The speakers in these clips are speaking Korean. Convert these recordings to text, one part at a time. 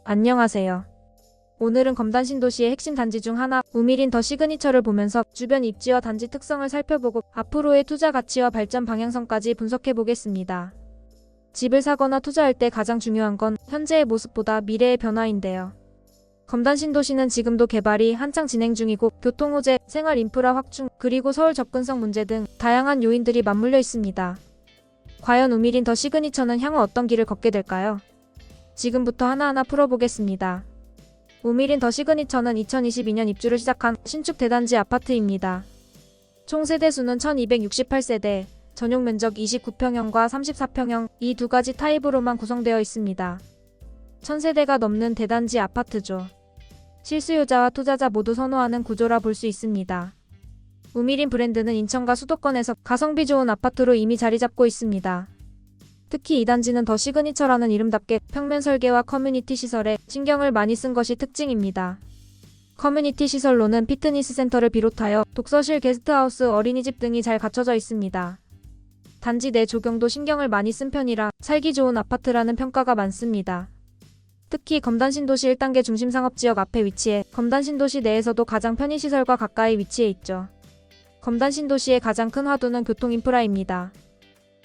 안녕하세요. 오늘은 검단 신도시의 핵심 단지 중 하나, 우미린 더 시그니처를 보면서 주변 입지와 단지 특성을 살펴보고 앞으로의 투자 가치와 발전 방향성까지 분석해 보겠습니다. 집을 사거나 투자할 때 가장 중요한 건 현재의 모습보다 미래의 변화인데요. 검단 신도시는 지금도 개발이 한창 진행 중이고 교통 호재, 생활 인프라 확충, 그리고 서울 접근성 문제 등 다양한 요인들이 맞물려 있습니다. 과연 우미린 더 시그니처는 향후 어떤 길을 걷게 될까요? 지금부터 하나하나 풀어보겠습니다. 우미린 더 시그니처는 2022년 입주를 시작한 신축 대단지 아파트입니다. 총 세대수는 1268세대, 전용 면적 29평형과 34평형 이 두 가지 타입으로만 구성되어 있습니다. 1000세대가 넘는 대단지 아파트죠. 실수요자와 투자자 모두 선호하는 구조라 볼 수 있습니다. 우미린 브랜드는 인천과 수도권에서 가성비 좋은 아파트로 이미 자리 잡고 있습니다. 특히 이 단지는 더 시그니처라는 이름답게 평면 설계와 커뮤니티 시설에 신경을 많이 쓴 것이 특징입니다. 커뮤니티 시설로는 피트니스 센터를 비롯하여 독서실, 게스트하우스, 어린이집 등이 잘 갖춰져 있습니다. 단지 내 조경도 신경을 많이 쓴 편이라 살기 좋은 아파트라는 평가가 많습니다. 특히 검단 신도시 1단계 중심 상업지역 앞에 위치해 검단 신도시 내에서도 가장 편의시설과 가까이 위치해 있죠. 검단 신도시의 가장 큰 화두는 교통 인프라입니다.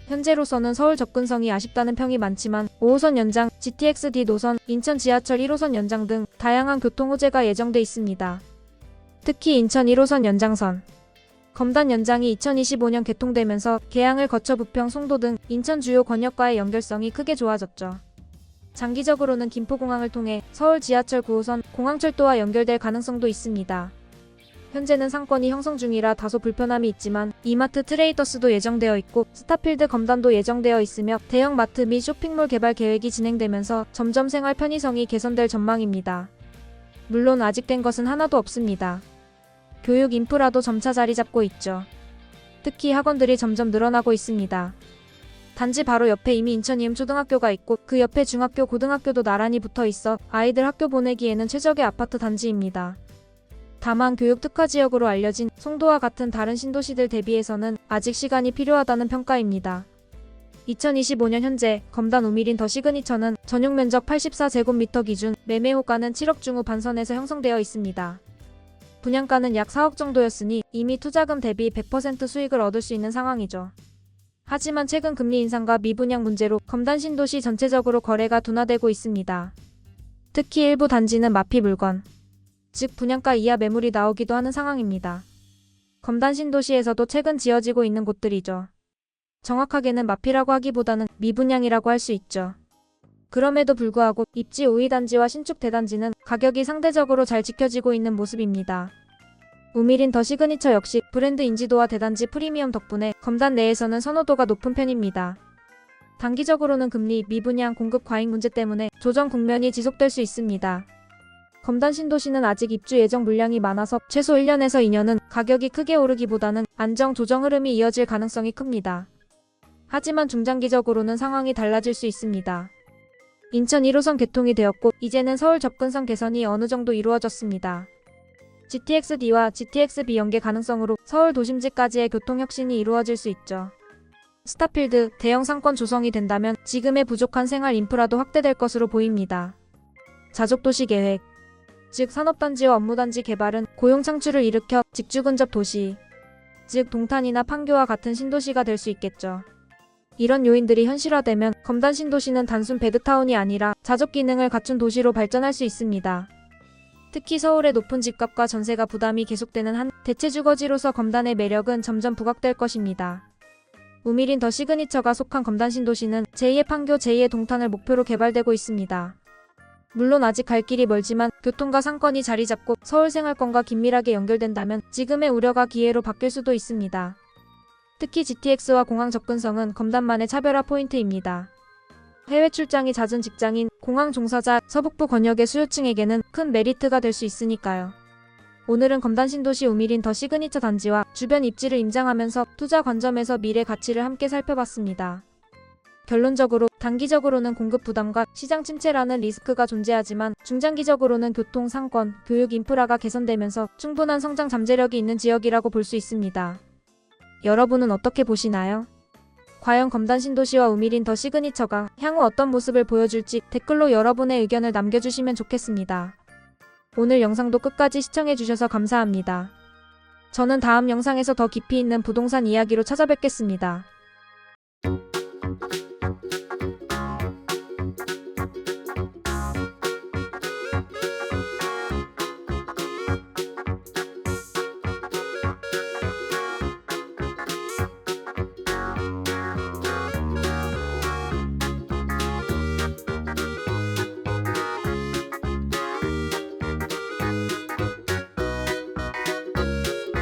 현재로서는 서울 접근성이 아쉽다는 평이 많지만 5호선 연장, GTX-D 노선, 인천 지하철 1호선 연장 등 다양한 교통 호재가 예정돼 있습니다. 특히 인천 1호선 연장선, 검단 연장이 2025년 개통되면서 개항을 거쳐 부평, 송도 등 인천 주요 권역과의 연결성이 크게 좋아졌죠. 장기적으로는 김포공항을 통해 서울 지하철 9호선, 공항철도와 연결될 가능성도 있습니다. 현재는 상권이 형성 중이라 다소 불편함이 있지만 이마트 트레이더스도 예정되어 있고 스타필드 검단도 예정되어 있으며 대형 마트 및 쇼핑몰 개발 계획이 진행되면서 점점 생활 편의성이 개선될 전망입니다. 물론 아직 된 것은 하나도 없습니다. 교육 인프라도 점차 자리 잡고 있죠. 특히 학원들이 점점 늘어나고 있습니다. 단지 바로 옆에 이미 인천이음 초등학교가 있고 그 옆에 중학교, 고등학교도 나란히 붙어 있어 아이들 학교 보내기에는 최적의 아파트 단지입니다. 다만 교육 특화 지역으로 알려진 송도와 같은 다른 신도시들 대비해서는 아직 시간이 필요하다는 평가입니다. 2025년 현재 검단 우미린 더 시그니처는 전용 면적 84제곱미터 기준 매매 호가는 7억 중후 반선에서 형성되어 있습니다. 분양가는 약 4억 정도였으니 이미 투자금 대비 100% 수익을 얻을 수 있는 상황이죠. 하지만 최근 금리 인상과 미분양 문제로 검단 신도시 전체적으로 거래가 둔화되고 있습니다. 특히 일부 단지는 마피 물건, 즉 분양가 이하 매물이 나오기도 하는 상황입니다. 검단 신도시에서도 최근 지어지고 있는 곳들이죠. 정확하게는 마피라고 하기보다는 미분양이라고 할 수 있죠. 그럼에도 불구하고 입지 우위 단지와 신축 대단지는 가격이 상대적으로 잘 지켜지고 있는 모습입니다. 우미린 더 시그니처 역시 브랜드 인지도와 대단지 프리미엄 덕분에 검단 내에서는 선호도가 높은 편입니다. 단기적으로는 금리, 미분양, 공급 과잉 문제 때문에 조정 국면이 지속될 수 있습니다. 검단 신도시는 아직 입주 예정 물량이 많아서 최소 1년에서 2년은 가격이 크게 오르기보다는 안정 조정 흐름이 이어질 가능성이 큽니다. 하지만 중장기적으로는 상황이 달라질 수 있습니다. 인천 1호선 개통이 되었고 이제는 서울 접근성 개선이 어느 정도 이루어졌습니다. GTX-D와 GTX-B 연계 가능성으로 서울 도심지까지의 교통 혁신이 이루어질 수 있죠. 스타필드, 대형 상권 조성이 된다면 지금의 부족한 생활 인프라도 확대될 것으로 보입니다. 자족도시 계획, 즉 산업단지와 업무단지 개발은 고용 창출을 일으켜 직주 근접 도시, 즉 동탄이나 판교와 같은 신도시가 될 수 있겠죠. 이런 요인들이 현실화되면 검단 신도시는 단순 베드타운이 아니라 자족 기능을 갖춘 도시로 발전할 수 있습니다. 특히 서울의 높은 집값과 전세가 부담이 계속되는 한 대체 주거지로서 검단의 매력은 점점 부각될 것입니다. 우미린 더 시그니처가 속한 검단 신도시는 제2의 판교, 제2의 동탄을 목표로 개발되고 있습니다. 물론 아직 갈 길이 멀지만 교통과 상권이 자리 잡고 서울 생활권과 긴밀하게 연결된다면 지금의 우려가 기회로 바뀔 수도 있습니다. 특히 GTX와 공항 접근성은 검단만의 차별화 포인트입니다. 해외 출장이 잦은 직장인, 공항 종사자, 서북부 권역의 수요층에게는 큰 메리트가 될 수 있으니까요. 오늘은 검단 신도시 우미린 더 시그니처 단지와 주변 입지를 임장하면서 투자 관점에서 미래 가치를 함께 살펴봤습니다. 결론적으로 단기적으로는 공급 부담과 시장 침체라는 리스크가 존재하지만 중장기적으로는 교통, 상권, 교육 인프라가 개선되면서 충분한 성장 잠재력이 있는 지역이라고 볼 수 있습니다. 여러분은 어떻게 보시나요? 과연 검단 신도시와 우미린 더 시그니처가 향후 어떤 모습을 보여줄지 댓글로 여러분의 의견을 남겨주시면 좋겠습니다. 오늘 영상도 끝까지 시청해주셔서 감사합니다. 저는 다음 영상에서 더 깊이 있는 부동산 이야기로 찾아뵙겠습니다.